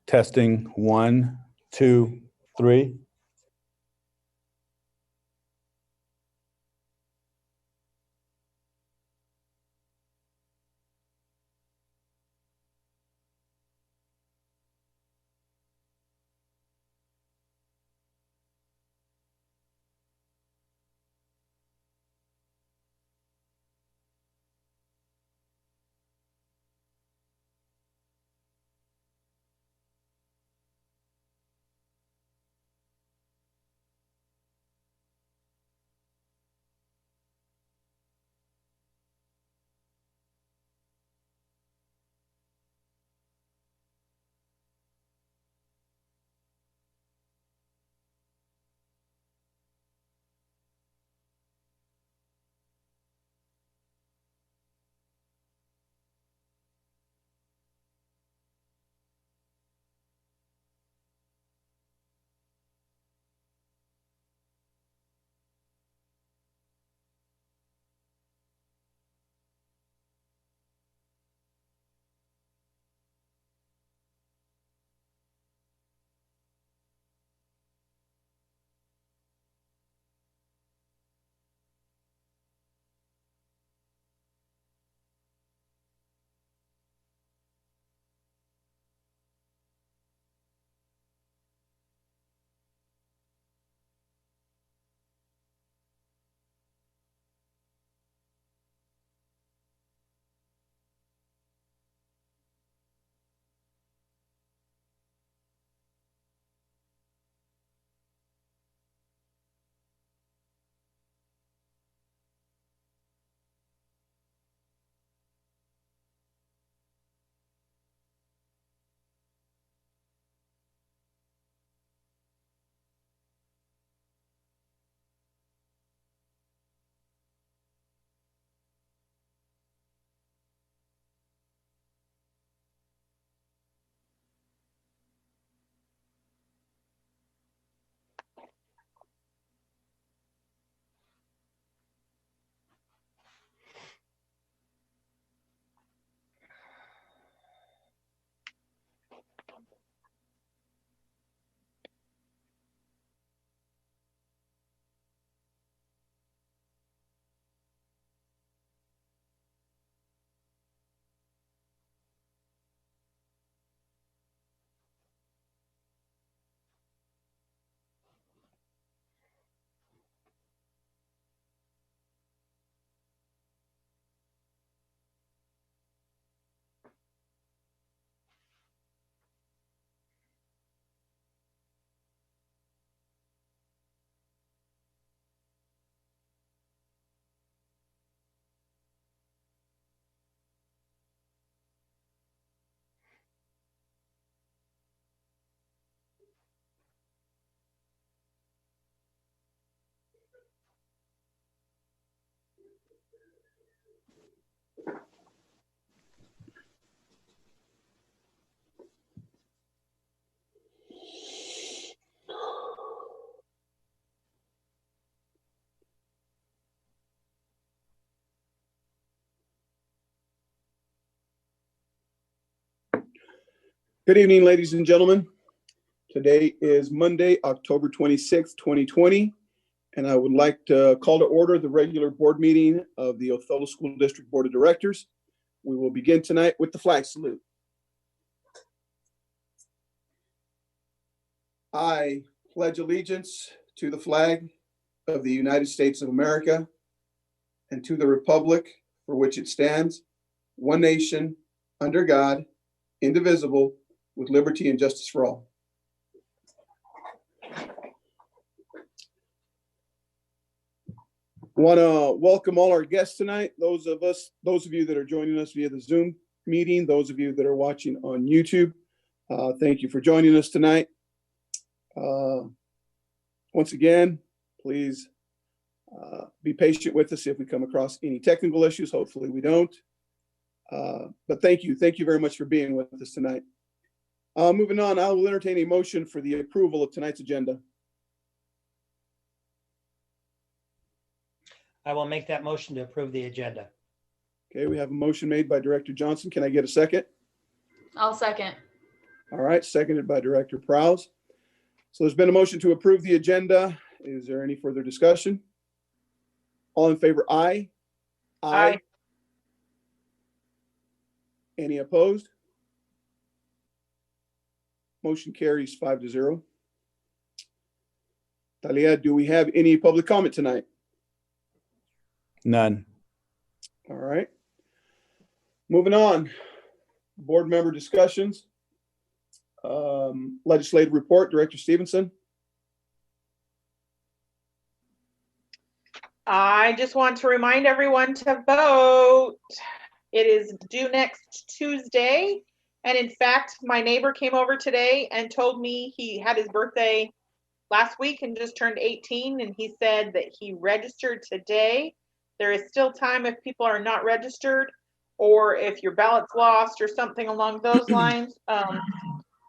Testing 1, 2, 3. Good evening, ladies and gentlemen. Today is Monday, October 26th, 2020, and I would like to call to order the regular board meeting of the Othello School District Board of Directors. We will begin tonight with the flag salute. I pledge allegiance to the flag of the United States of America and to the republic for which it stands, one nation, under God, indivisible, with liberty and justice for all. Want to welcome all our guests tonight. Those of you that are joining us via the Zoom meeting, those of you that are watching on YouTube, thank you for joining us tonight. Once again, please be patient with us if we come across any technical issues. Hopefully we don't. But thank you very much for being with us tonight. Moving on, I will entertain a motion for the approval of tonight's agenda. I will make that motion to approve the agenda. Okay, we have a motion made by Director Johnson. Can I get a second? I'll second. All right, seconded by Director Prowse. So there's been a motion to approve the agenda. Is there any further discussion? All in favor, aye. Aye. Any opposed? Motion carries 5-0. Talia, do we have any public comment tonight? None. All right. Moving on. Board member discussions. Legislative report, Director Stevenson. I just want to remind everyone to vote. It is due next Tuesday. And in fact, my neighbor came over today and told me he had his birthday last week and just turned 18. And he said that he registered today. There is still time if people are not registered, or if your ballot's lost or something along those lines.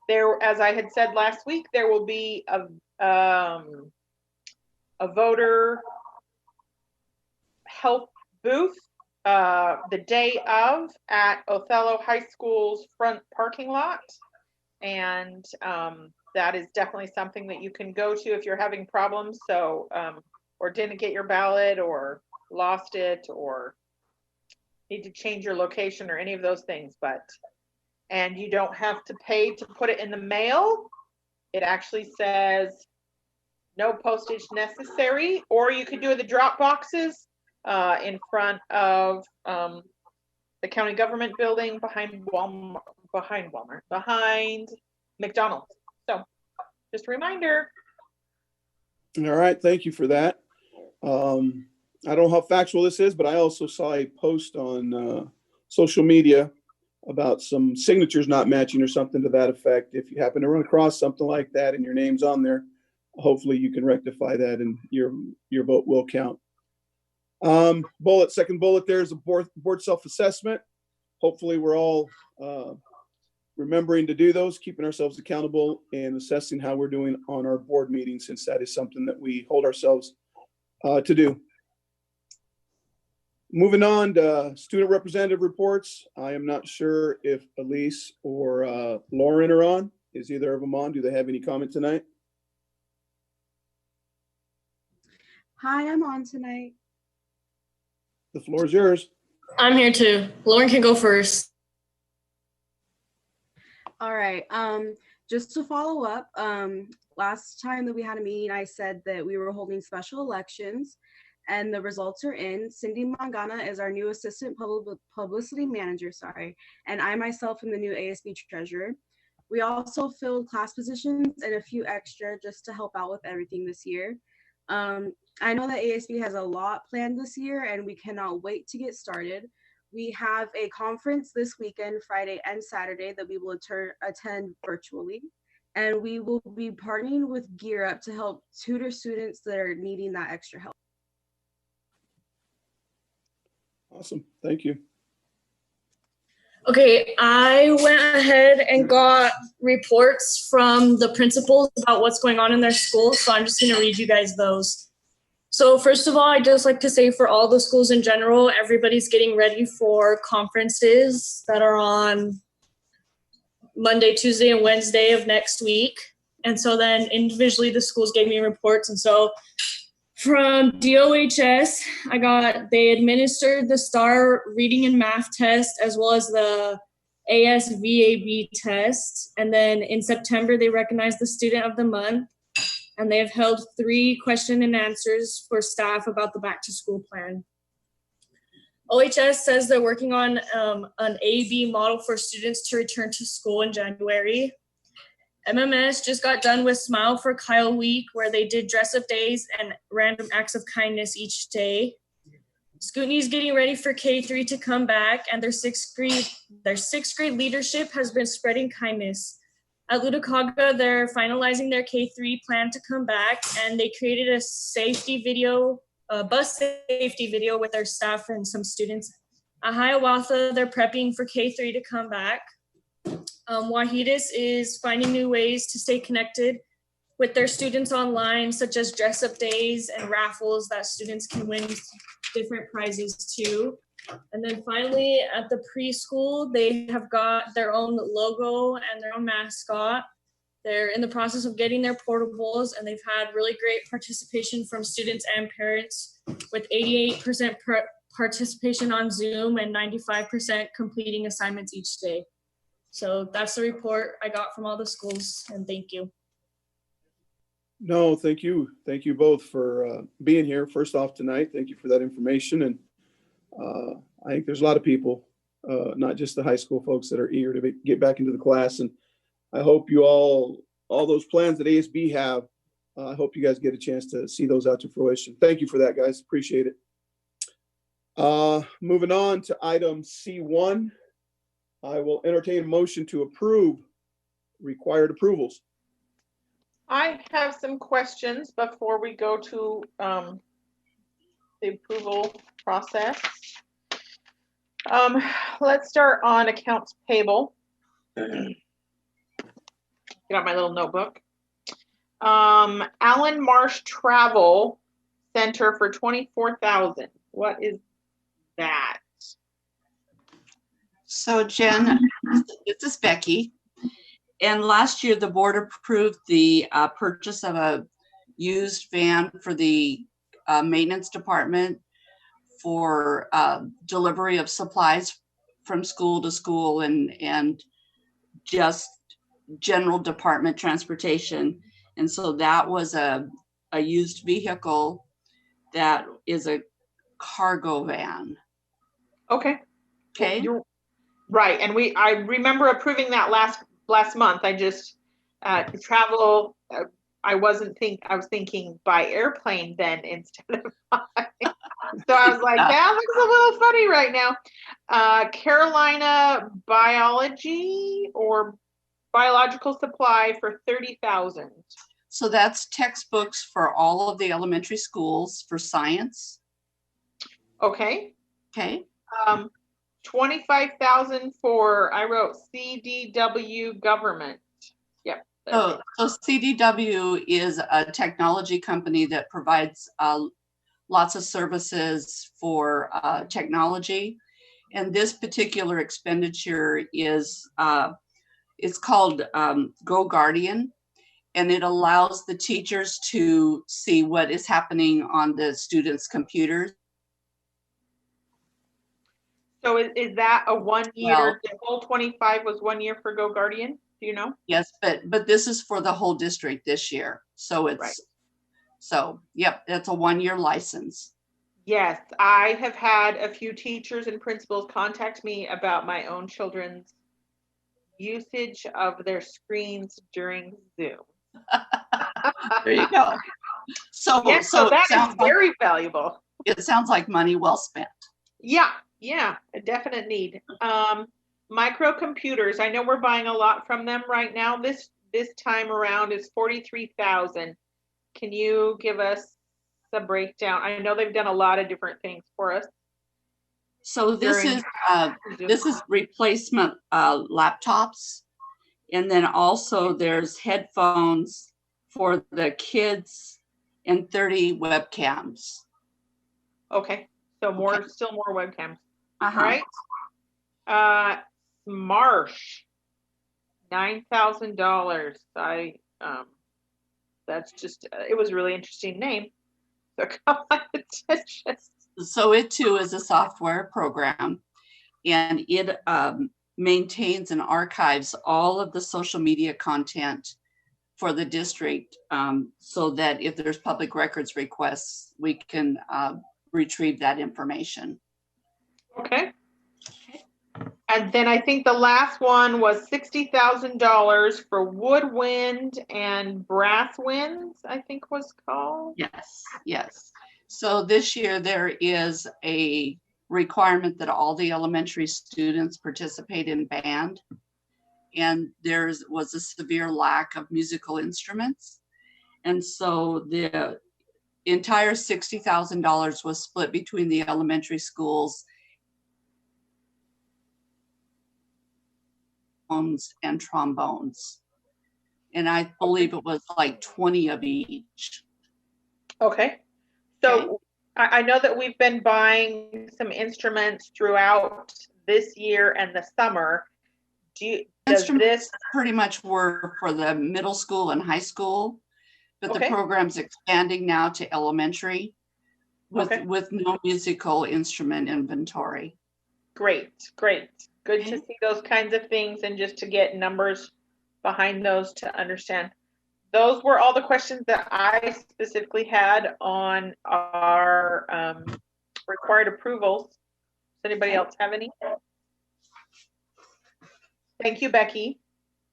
There, as I had said last week, there will be a voter help booth the day of at Othello High School's front parking lot. And that is definitely something that you can go to if you're having problems. So, or didn't get your ballot or lost it or need to change your location or any of those things. And you don't have to pay to put it in the mail. It actually says no postage necessary, or you could do the drop boxes in front of the county government building behind McDonald's. So just a reminder. All right, thank you for that. I don't know how factual this is, but I also saw a post on social media about some signatures not matching or something to that effect. If you happen to run across something like that and your name's on there, hopefully you can rectify that and your vote will count. Second bullet there is a board self-assessment. Hopefully we're all remembering to do those, keeping ourselves accountable and assessing how we're doing on our board meetings, since that is something that we hold ourselves to do. Moving on to student representative reports. I am not sure if Elise or Lauren are on. Is either of them on? Do they have any comment tonight? Hi, I'm on tonight. The floor is yours. I'm here too. Lauren can go first. All right. Just to follow up, last time that we had a meeting, I said that we were holding special elections, and the results are in. Cindy Mangana is our new assistant publicity manager, and I myself am the new ASB treasurer. We also filled class positions and a few extra just to help out with everything this year. I know that ASB has a lot planned this year, and we cannot wait to get started. We have a conference this weekend, Friday and Saturday, that we will attend virtually. And we will be partnering with Gear Up to help tutor students that are needing that extra help. Awesome. Thank you. Okay, I went ahead and got reports from the principals about what's going on in their schools, so I'm just going to read you guys those. So first of all, I'd just like to say for all the schools in general, everybody's getting ready for conferences that are on Monday, Tuesday, and Wednesday of next week. And so then individually the schools gave me reports. And so from DOHS, they administered the STAR reading and math test as well as the ASVAB test. And then in September, they recognized the student of the month. And they have held 3 question and answers for staff about the back to school plan. OHS says they're working on an A-B model for students to return to school in January. MMS just got done with Smile for Kyle Week, where they did dress-up days and random acts of kindness each day. Scootney's getting ready for K-3 to come back, and their sixth grade leadership has been spreading kindness. At Ludokaga, they're finalizing their K-3 plan to come back, and they created a bus safety video with their staff and some students. At Hiawatha, they're prepping for K-3 to come back. Wahidas is finding new ways to stay connected with their students online, such as dress-up days and raffles that students can win different prizes too. And then finally, at the preschool, they have got their own logo and their own mascot. They're in the process of getting their portables, and they've had really great participation from students and parents, with 88% participation on Zoom and 95% completing assignments each day. So that's the report I got from all the schools, and thank you. No, thank you. Thank you both for being here. First off tonight, thank you for that information. And I think there's a lot of people, not just the high school folks, that are eager to get back into the class. And I hope you all those plans that ASB have, I hope you guys get a chance to see those out to fruition. Thank you for that, guys. Appreciate it. Moving on to item C1, I will entertain a motion to approve required approvals. I have some questions before we go to the approval process. Let's start on accounts payable. Get out my little notebook. Allen Marsh Travel Center for $24,000. What is that? So Jen, this is Becky. And last year, the board approved the purchase of a used van for the maintenance department for delivery of supplies from school to school and just general department transportation. And so that was a used vehicle that is a cargo van. Okay. Okay. You're right. And I remember approving that last month. I just travel. I was thinking by airplane then instead of flying. So I was like, that looks a little funny right now. Carolina Biology or Biological Supply for $30,000. So that's textbooks for all of the elementary schools for science. Okay. Okay. 25,000 for, I wrote CDW government. Yep. So CDW is a technology company that provides lots of services for technology. And this particular expenditure is, it's called Go Guardian. And it allows the teachers to see what is happening on the students' computers. So is that a 1 year? Well, the whole 25 was 1 year for Go Guardian? Do you know? Yes, but this is for the whole district this year. So it's, right. So yep, that's a 1 year license. Yes, I have had a few teachers and principals contact me about my own children's usage of their screens during Zoom. There you go. So, yes, so that is very valuable. It sounds like money well spent. Yeah, a definite need. Microcomputers, I know we're buying a lot from them right now. This time around is $43,000. Can you give us a breakdown? I know they've done a lot of different things for us. So this is replacement laptops. And then also there's headphones for the kids and 30 webcams. Okay. So still more webcams. Uh-huh. Right. Marsh, $9,000. That's just, it was a really interesting name. So come on, attention. So it too is a software program, and it maintains and archives all of the social media content for the district, so that if there's public records requests, we can retrieve that information. Okay. And then I think the last one was $60,000 for woodwind and brass winds, I think was called. Yes. So this year there is a requirement that all the elementary students participate in band. And there was a severe lack of musical instruments. And so the entire $60,000 was split between the elementary schools and trombones. And I believe it was like 20 of each. Okay. So I know that we've been buying some instruments throughout this year and the summer. Does Instruments this, pretty much were for the middle school and high school, but the Okay. program's expanding now to elementary Okay. with no musical instrument inventory. great. Good to Okay. see those kinds of things and just to get numbers behind those to understand. Those were all the questions that I specifically had on our required approvals. Does anybody else have any? Thank you, Becky.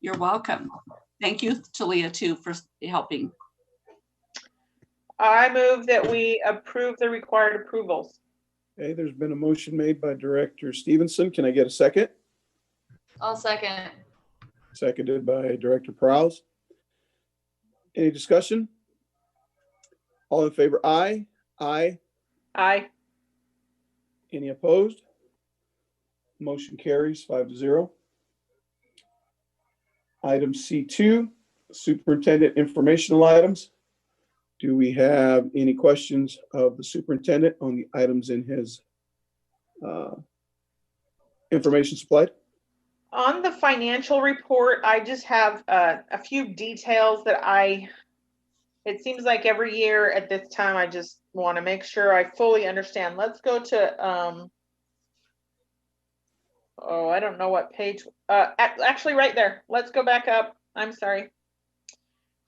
You're welcome. Thank you, Talia, too, for helping. I move that we approve the required approvals. Okay, there's been a motion made by Director Stevenson. Can I get a second? I'll second. Seconded by Director Prowse. Any discussion? All in favor, aye. Aye. Aye. Any opposed? Motion carries 5-0. Item C2, superintendent informational items. Do we have any questions of the superintendent on the items in his information supplied? On the financial report, I just have a few details that it seems like every year at this time, I just want to make sure I fully understand. Let's go to, I don't know what page, actually right there. Let's go back up. I'm sorry.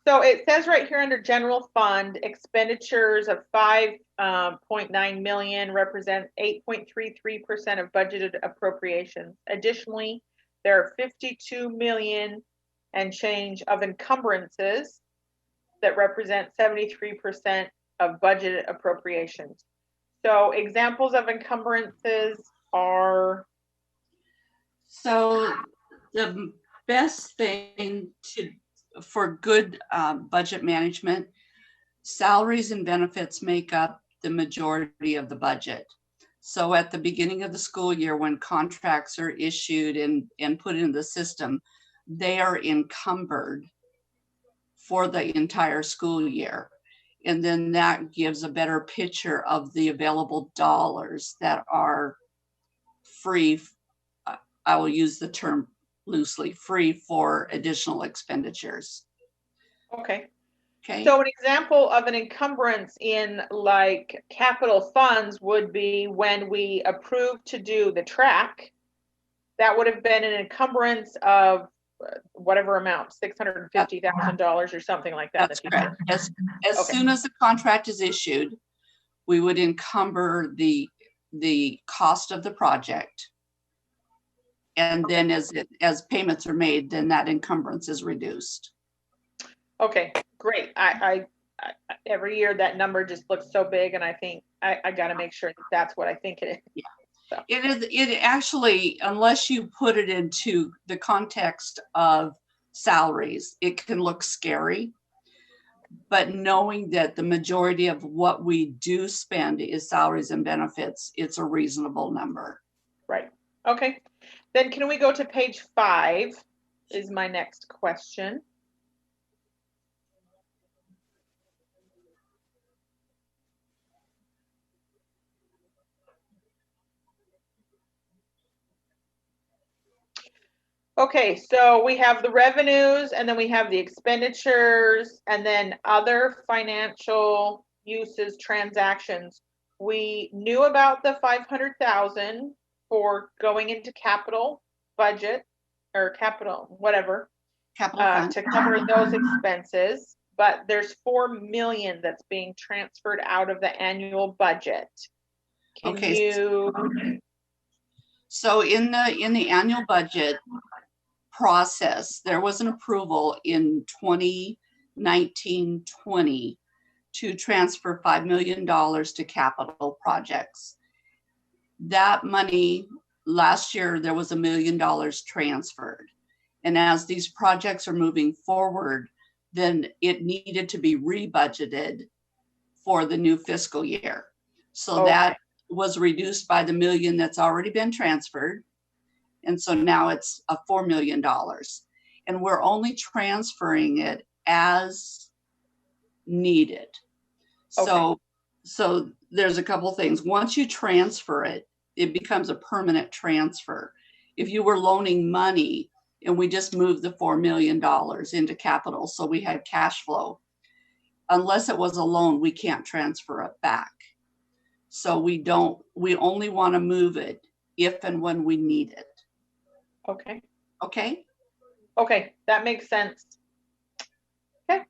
So it says right here under general fund, expenditures of 5.9 million represent 8.33% of budgeted appropriations. Additionally, there are 52 million and change of encumbrances that represent 73% of budgeted appropriations. So examples of encumbrances are? So the best thing for good budget management, salaries and benefits make up the majority of the budget. So at the beginning of the school year, when contracts are issued and put in the system, they are encumbered for the entire school year. And then that gives a better picture of the available dollars that are free. I will use the term loosely, free for additional expenditures. Okay. Okay. So an example of an encumbrance in like capital funds would be when we approved to do the track, that would have been an encumbrance of whatever amount, $650,000 or something like that. That's correct. As soon as the contract is issued, we would encumber the cost of the project. And then as payments are made, then that encumbrance is reduced. Okay, great. I every year that number just looks so big, and I think I got to make sure that that's what I think it is. Yeah. So. It actually, unless you put it into the context of salaries, it can look scary. But knowing that the majority of what we do spend is salaries and benefits, it's a reasonable number. Right. Okay. Then can we go to page 5 is my next question. Okay, so we have the revenues and then we have the expenditures and then other financial uses, transactions. We knew about the 500,000 for going into capital budget or capital, whatever, to cover those expenses, but there's 4 million that's being transferred out of the annual budget. Can you? So in the annual budget process, there was an approval in 2019-20 to transfer $5 million to capital projects. That money, last year, there was $1 million transferred. And as these projects are moving forward, then it needed to be rebudgeted for the new fiscal year. So that was reduced by the $1 million that's already been transferred. And so now it's a $4 million. And we're only transferring it as needed. So So there's a couple things. Once you transfer it, it becomes a permanent transfer. If you were loaning money and we just moved the $4 million into capital, so we had cash flow, unless it was a loan, we can't transfer it back. So we only want to move it if and when we need it. Okay. Okay? Okay, that makes sense. Okay.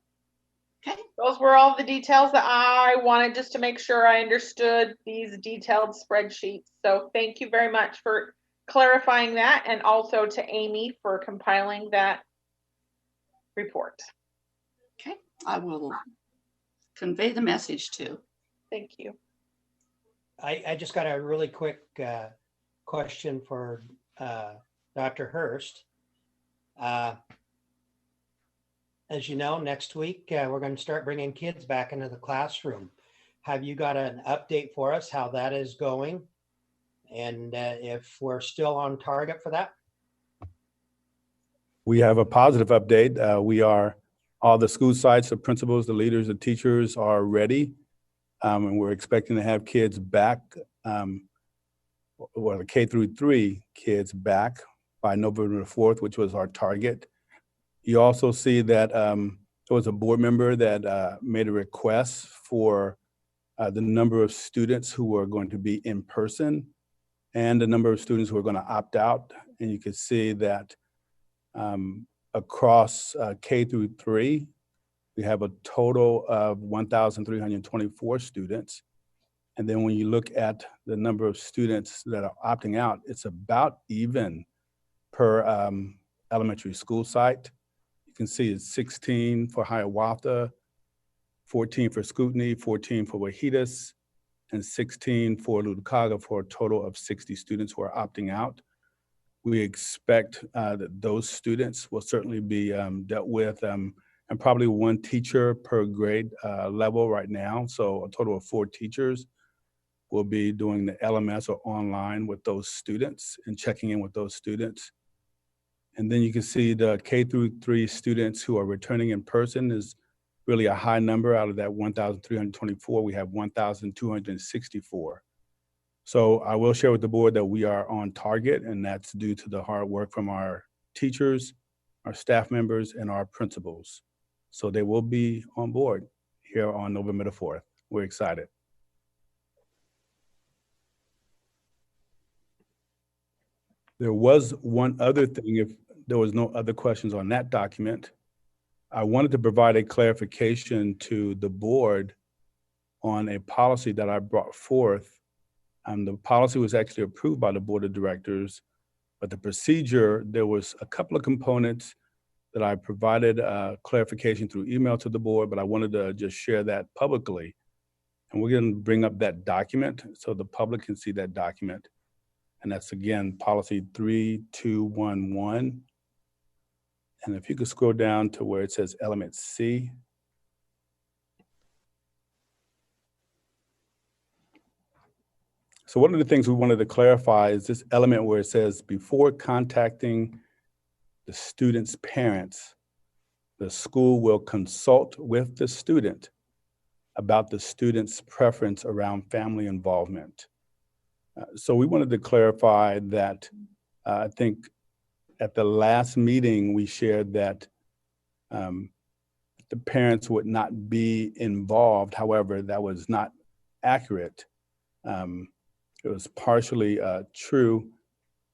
Okay. Those were all the details that I wanted, just to make sure I understood these detailed spreadsheets. So thank you very much for clarifying that, and also to Amy for compiling that report. Okay. I will convey the message too. Thank you. I just got a really quick question for Dr. Hurst. As you know, next week, we're going to start bringing kids back into the classroom. Have you got an update for us how that is going? And if we're still on target for that? We have a positive update. All the school sites, the principals, the leaders, the teachers are ready. And we're expecting to have kids back, the K through 3 kids back by November 4th, which was our target. You also see that there was a board member that made a request for the number of students who are going to be in person and the number of students who are going to opt out. And you can see that across K through 3, we have a total of 1,324 students. And then when you look at the number of students that are opting out, it's about even per elementary school site. You can see it's 16 for Hiawatha, 14 for Scootney, 14 for Wahitas, and 16 for Lutakaga, for a total of 60 students who are opting out. We expect that those students will certainly be dealt with, and probably 1 teacher per grade level right now. So a total of 4 teachers will be doing the LMS or online with those students and checking in with those students. And then you can see the K through 3 students who are returning in person is really a high number. Out of that 1,324, we have 1,264. So I will share with the board that we are on target, and that's due to the hard work from our teachers, our staff members, and our principals. So they will be on board here on November the 4th. We're excited. There was one other thing, if there was no other questions on that document. I wanted to provide a clarification to the board on a policy that I brought forth. The policy was actually approved by the board of directors, but the procedure, there was a couple of components that I provided clarification through email to the board, but I wanted to just share that publicly. And we're going to bring up that document so the public can see that document. And that's, again, policy 3211. And if you could scroll down to where it says element C. So one of the things we wanted to clarify is this element where it says, before contacting the student's parents, the school will consult with the student about the student's preference around family involvement. So we wanted to clarify that. I think at the last meeting, we shared that the parents would not be involved. However, that was not accurate. It was partially true.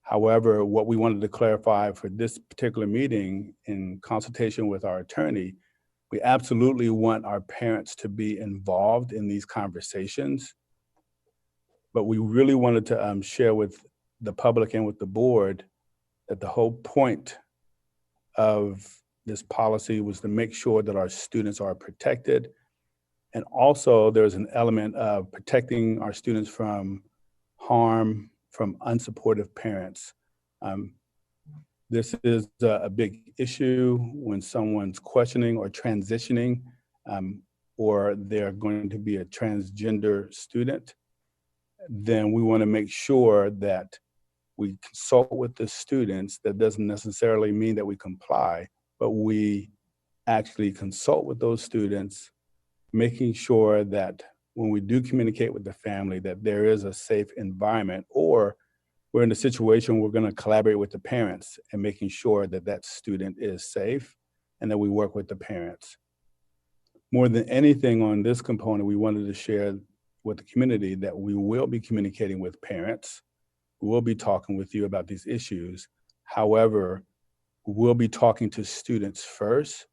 However, what we wanted to clarify for this particular meeting, in consultation with our attorney, we absolutely want our parents to be involved in these conversations. But we really wanted to share with the public and with the board that the whole point of this policy was to make sure that our students are protected. And also there's an element of protecting our students from harm from unsupportive parents. This is a big issue when someone's questioning or transitioning, or they're going to be a transgender student. Then we want to make sure that we consult with the students. That doesn't necessarily mean that we comply, but we actually consult with those students, making sure that when we do communicate with the family that there is a safe environment, or we're in a situation we're going to collaborate with the parents and making sure that that student is safe and that we work with the parents. More than anything on this component, we wanted to share with the community that we will be communicating with parents. We will be talking with you about these issues. However, we'll be talking to students first.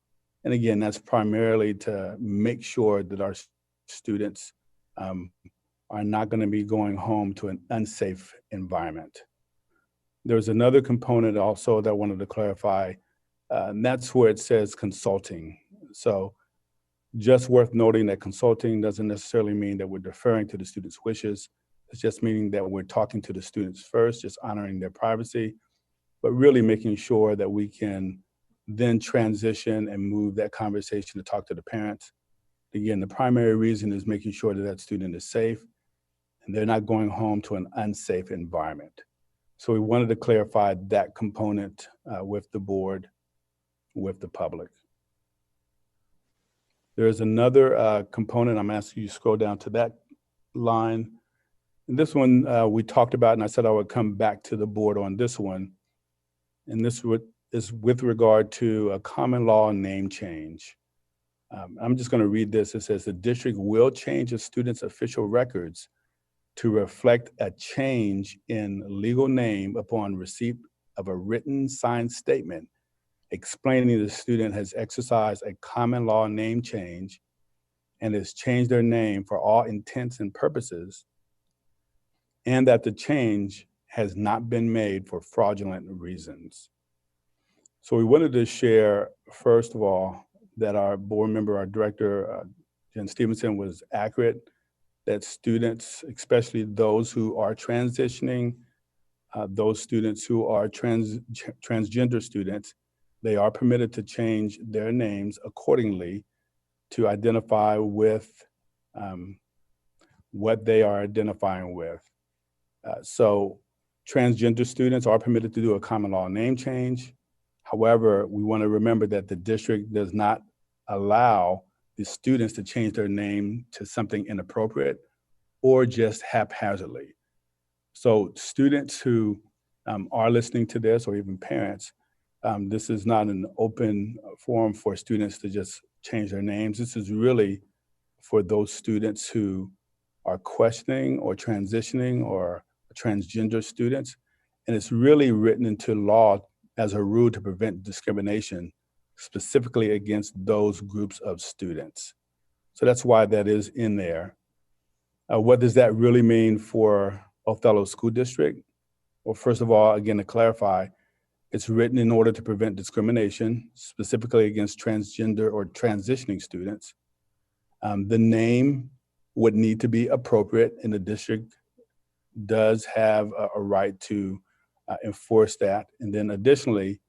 And again, that's primarily to make sure that our students are not going to be going home to an unsafe environment. There's another component also that I wanted to clarify, and that's where it says consulting. So just worth noting that consulting doesn't necessarily mean that we're deferring to the students' wishes. It's just meaning that we're talking to the students first, just honoring their privacy, but really making sure that we can then transition and move that conversation to talk to the parents. Again, the primary reason is making sure that that student is safe and they're not going home to an unsafe environment. So we wanted to clarify that component with the board, with the public. There's another component. I'm asking you to scroll down to that line. And this one we talked about, and I said I would come back to the board on this one. And this is with regard to a common law name change. I'm just going to read this. It says the district will change a student's official records to reflect a change in legal name upon receipt of a written signed statement explaining the student has exercised a common law name change and has changed their name for all intents and purposes, and that the change has not been made for fraudulent reasons. So we wanted to share, first of all, that our board member, our director, Jen Stevenson, was accurate, that students, especially those who are transitioning, those students who are transgender students, they are permitted to change their names accordingly to identify with what they are identifying with. So transgender students are permitted to do a common law name change. However, we want to remember that the district does not allow the students to change their name to something inappropriate or just haphazardly. So students who are listening to this, or even parents, this is not an open forum for students to just change their names. This is really for those students who are questioning or transitioning or transgender students. And it's really written into law as a rule to prevent discrimination, specifically against those groups of students. So that's why that is in there. What does that really mean for Othello School District? Well, first of all, again, to clarify, it's written in order to prevent discrimination, specifically against transgender or transitioning students. The name would need to be appropriate, and the district does have a right to enforce that. And then additionally,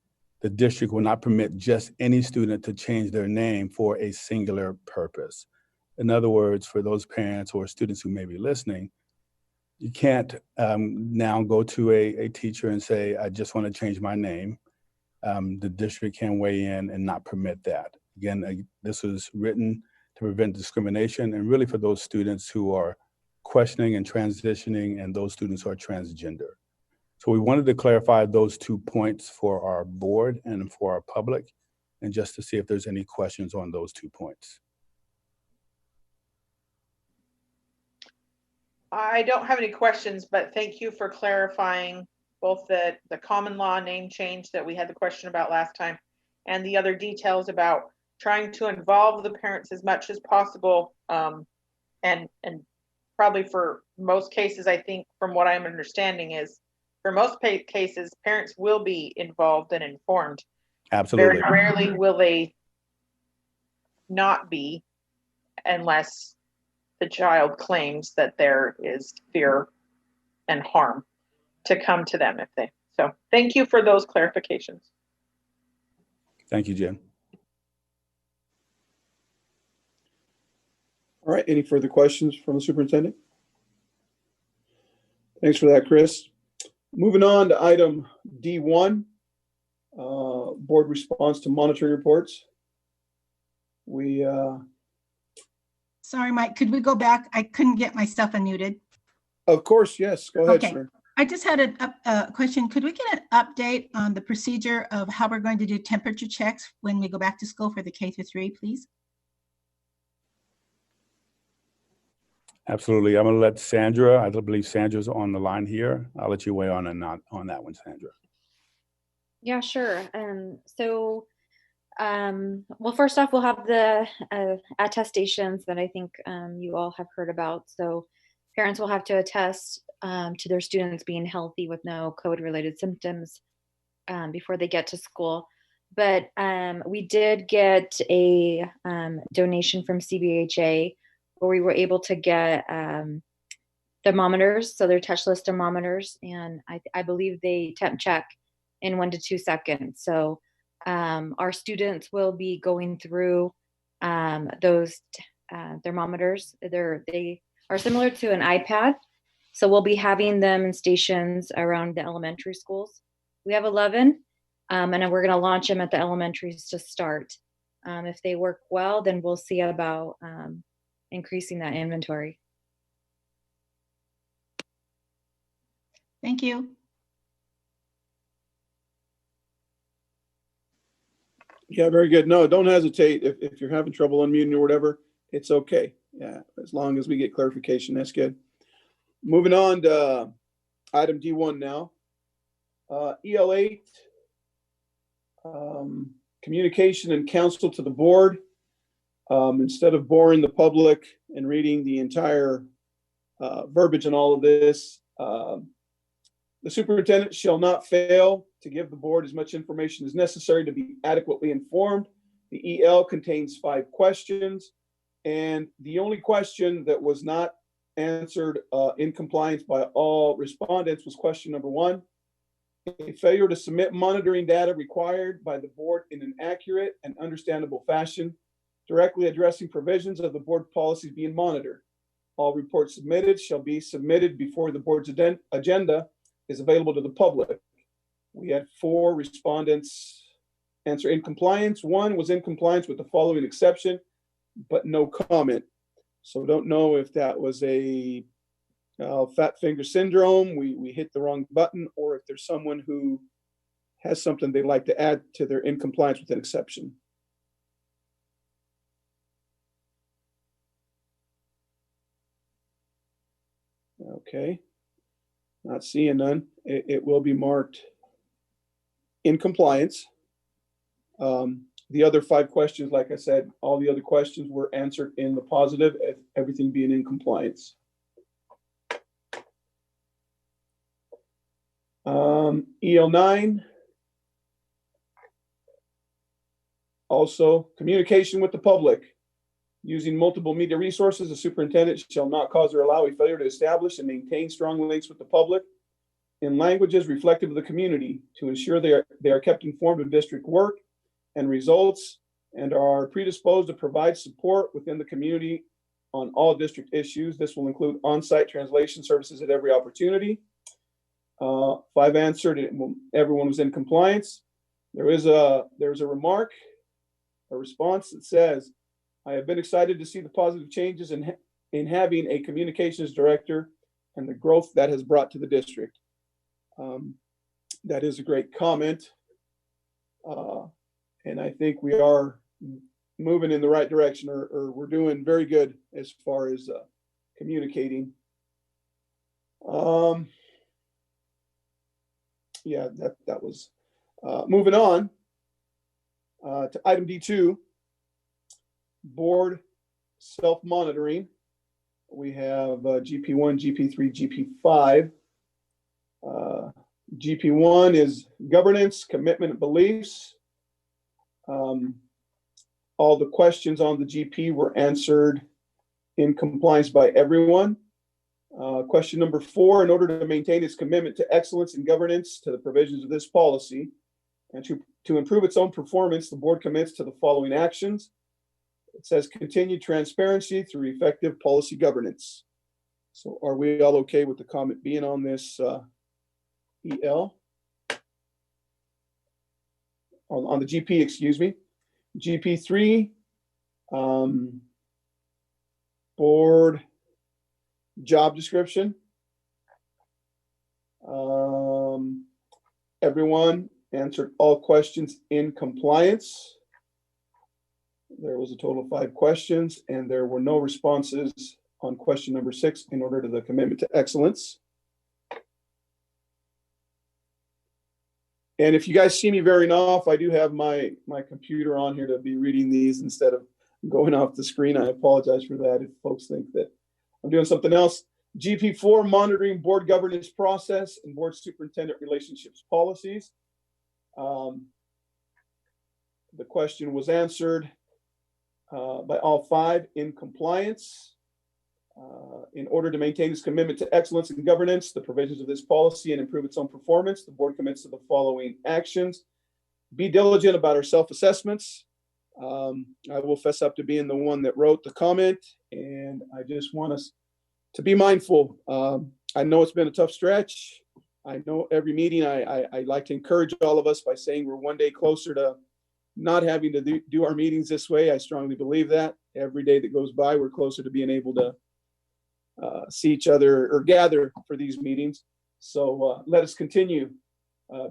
the district will not permit just any student to change their name for a singular purpose. In other words, for those parents or students who may be listening, you can't now go to a teacher and say, I just want to change my name. The district can weigh in and not permit that. Again, this was written to prevent discrimination and really for those students who are questioning and transitioning and those students who are transgender. So we wanted to clarify those 2 points for our board and for our public, and just to see if there's any questions on those 2 points. I don't have any questions, but thank you for clarifying both the common law name change that we had the question about last time and the other details about trying to involve the parents as much as possible. And probably for most cases, I think from what I'm understanding is for most cases, parents will be involved and informed. Absolutely. Very rarely will they not be unless the child claims that there is fear and harm to come to them if they. So thank you for those clarifications. Thank you, Jen. All right, any further questions from the superintendent? Thanks for that, Chris. Moving on to item D1, board response to monitoring reports. We Sorry, Mike, could we go back? I couldn't get myself unmuted. Of course, yes. Go ahead, Okay. Sharon. I just had a question. Could we get an update on the procedure of how we're going to do temperature checks when we go back to school for the K-3, please? Absolutely. I'm going to let Sandra, I believe Sandra's on the line here. I'll let you weigh on and not on that one, Sandra. Yeah, sure. Well, first off, we'll have the attestations that I think you all have heard about. So parents will have to attest to their students being healthy with no COVID-related symptoms before they get to school. But we did get a donation from CBHA where we were able to get thermometers. So they're touchless thermometers. And I believe they temp check in 1 to 2 seconds. So our students will be going through those thermometers. They are similar to an iPad. So we'll be having them in stations around the elementary schools. We have 11, and we're going to launch them at the elementaries to start. If they work well, then we'll see about increasing that inventory. Thank you. Yeah, very good. No, don't hesitate. If you're having trouble unmuting or whatever, it's okay. Yeah, as long as we get clarification, that's good. Moving on to item D1 now. EL8, communication and counsel to the board. Instead of boring the public and reading the entire verbiage and all of this, the superintendent shall not fail to give the board as much information as necessary to be adequately informed. The EL contains 5 questions, and the only question that was not answered in compliance by all respondents was question number 1. A failure to submit monitoring data required by the board in an accurate and understandable fashion, directly addressing provisions of the board policies being monitored. All reports submitted shall be submitted before the board's agenda is available to the public. We had 4 respondents answer in compliance. 1 was in compliance with the following exception, but no comment. So don't know if that was a fat finger syndrome, we hit the wrong button, or if there's someone who has something they'd like to add to their in compliance with an exception. Okay, not seeing none. It will be marked in compliance. The other 5 questions, like I said, all the other questions were answered in the positive, everything being in compliance. EL9, also communication with the public. Using multiple media resources, the superintendent shall not cause or allow a failure to establish and maintain strong links with the public in languages reflective of the community to ensure they are kept informed of district work and results and are predisposed to provide support within the community on all district issues. This will include on-site translation services at every opportunity. 5 answered, everyone was in compliance. There's a remark, a response that says, I have been excited to see the positive changes in having a communications director and the growth that has brought to the district. That is a great comment. And I think we are moving in the right direction, or we're doing very good as far as communicating. Yeah, that was moving on to item D2, board self-monitoring. We have GP1, GP3, GP5. GP1 is governance, commitment, and beliefs. All the questions on the GP were answered in compliance by everyone. Question number 4, in order to maintain its commitment to excellence in governance to the provisions of this policy and to improve its own performance, the board commits to the following actions. It says continued transparency through effective policy governance. So are we all okay with the comment being on this EL? On the GP, excuse me. GP3, board job description. Everyone answered all questions in compliance. There was a total of 5 questions, and there were no responses on question number 6 in order to the commitment to excellence. And if you guys see me veering off, I do have my computer on here to be reading these instead of going off the screen. I apologize for that if folks think that I'm doing something else. GP4, monitoring board governance process and board superintendent relationships policies. The question was answered by all 5 in compliance. In order to maintain its commitment to excellence in governance, the provisions of this policy, and improve its own performance, the board commits to the following actions. Be diligent about our self-assessments. I will fess up to being the one that wrote the comment, and I just want us to be mindful. I know it's been a tough stretch. I know every meeting I like to encourage all of us by saying we're one day closer to not having to do our meetings this way. I strongly believe that. Every day that goes by, we're closer to being able to see each other or gather for these meetings. So let us continue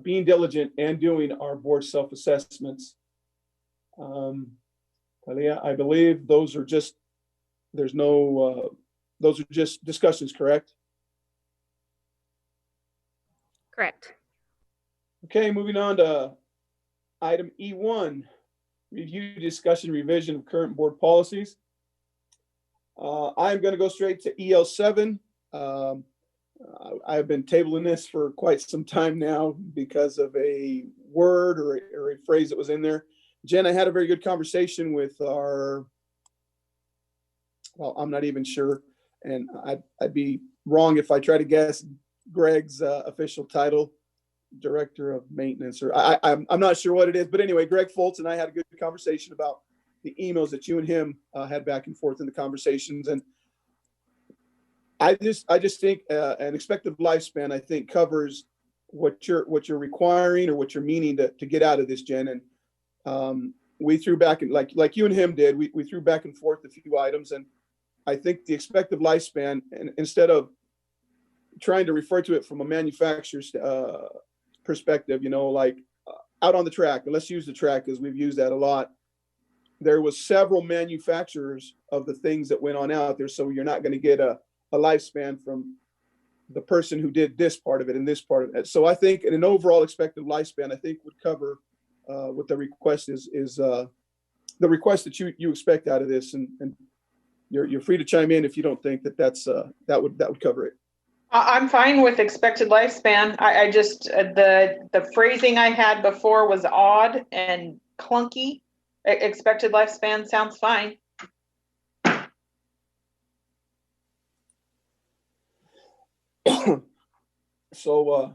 being diligent and doing our board self-assessments. Talia, I believe those are just, those are just discussions, correct? Correct. Okay, moving on to item E1, review, discussion, revision of current board policies. I'm going to go straight to EL7. I've been tabling this for quite some time now because of a word or a phrase that was in there. Jen, I had a very good conversation with our, well, I'm not even sure, and I'd be wrong if I try to guess Greg's official title, Director of Maintenance, or I'm not sure what it is, but anyway, Greg Foltz and I had a good conversation about the emails that you and him had back and forth in the conversations. And I just think an expected lifespan, I think, covers what you're requiring or what you're meaning to get out of this, Jen. And we threw back, and like you and him did, we threw back and forth a few items. And I think the expected lifespan, and instead of trying to refer to it from a manufacturer's perspective, you know, like out on the track, and let's use the track because we've used that a lot. There was several manufacturers of the things that went on out there. So you're not going to get a lifespan from the person who did this part of it and this part of it. So I think an overall expected lifespan, I think would cover what the request is the request that you expect out of this. And you're free to chime in if you don't think that would cover it. I'm fine with expected lifespan. I just, the phrasing I had before was odd and clunky. Expected lifespan sounds fine. So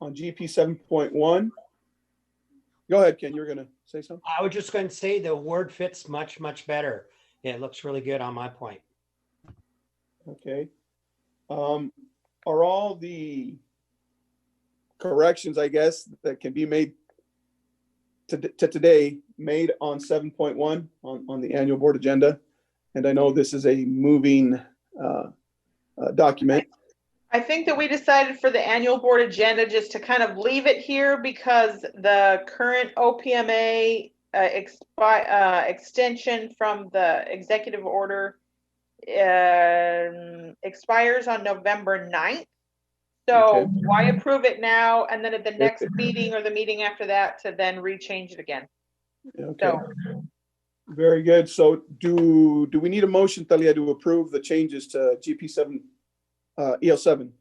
on GP 7.1, go ahead, Ken, you were going to say something? I was just going to say the word fits much, much better. It looks really good on my point. Okay. Are all the corrections, I guess, that can be made to today made on 7.1 on the annual board agenda? And I know this is a moving document. I think that we decided for the annual board agenda just to kind of leave it here because the current OPMA extension from the executive order expires on November 9th. So Okay. why approve it now and then at the next meeting or the meeting after that to then rechange it again? Okay. So, very good. So do we need a motion, Talia, to approve the changes to GP7, EL7?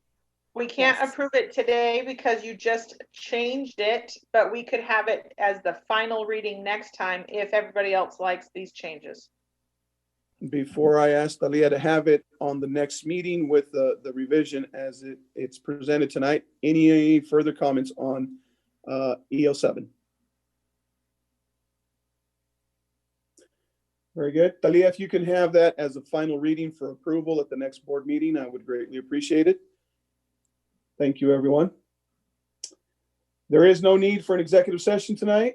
we can't approve it today because you just changed it, but we could have it as the final reading next time if everybody else likes these changes. Before I ask Talia to have it on the next meeting with the revision as it's presented tonight, any further comments on EL7? Very good. Talia, if you can have that as a final reading for approval at the next board meeting, I would greatly appreciate it. Thank you, everyone. There is no need for an executive session tonight.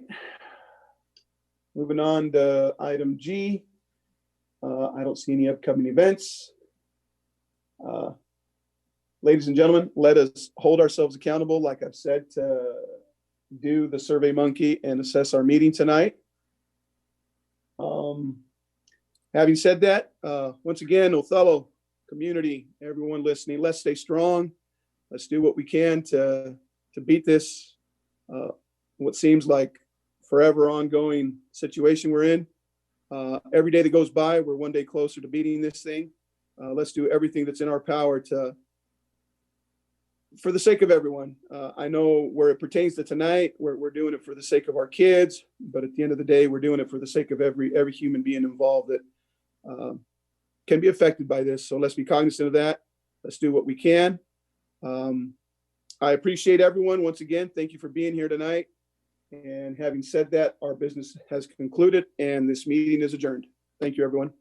Moving on to item G. I don't see any upcoming events. Ladies and gentlemen, let us hold ourselves accountable, like I've said, to do the Survey Monkey and assess our meeting tonight. Having said that, once again, Othello community, everyone listening, let's stay strong. Let's do what we can to beat this, what seems like forever ongoing situation we're in. Every day that goes by, we're one day closer to beating this thing. Let's do everything that's in our power for the sake of everyone. I know where it pertains to tonight, we're doing it for the sake of our kids, but at the end of the day, we're doing it for the sake of every human being involved that can be affected by this. So let's be cognizant of that. Let's do what we can. I appreciate everyone. Once again, thank you for being here tonight. And having said that, our business has concluded and this meeting is adjourned. Thank you, everyone.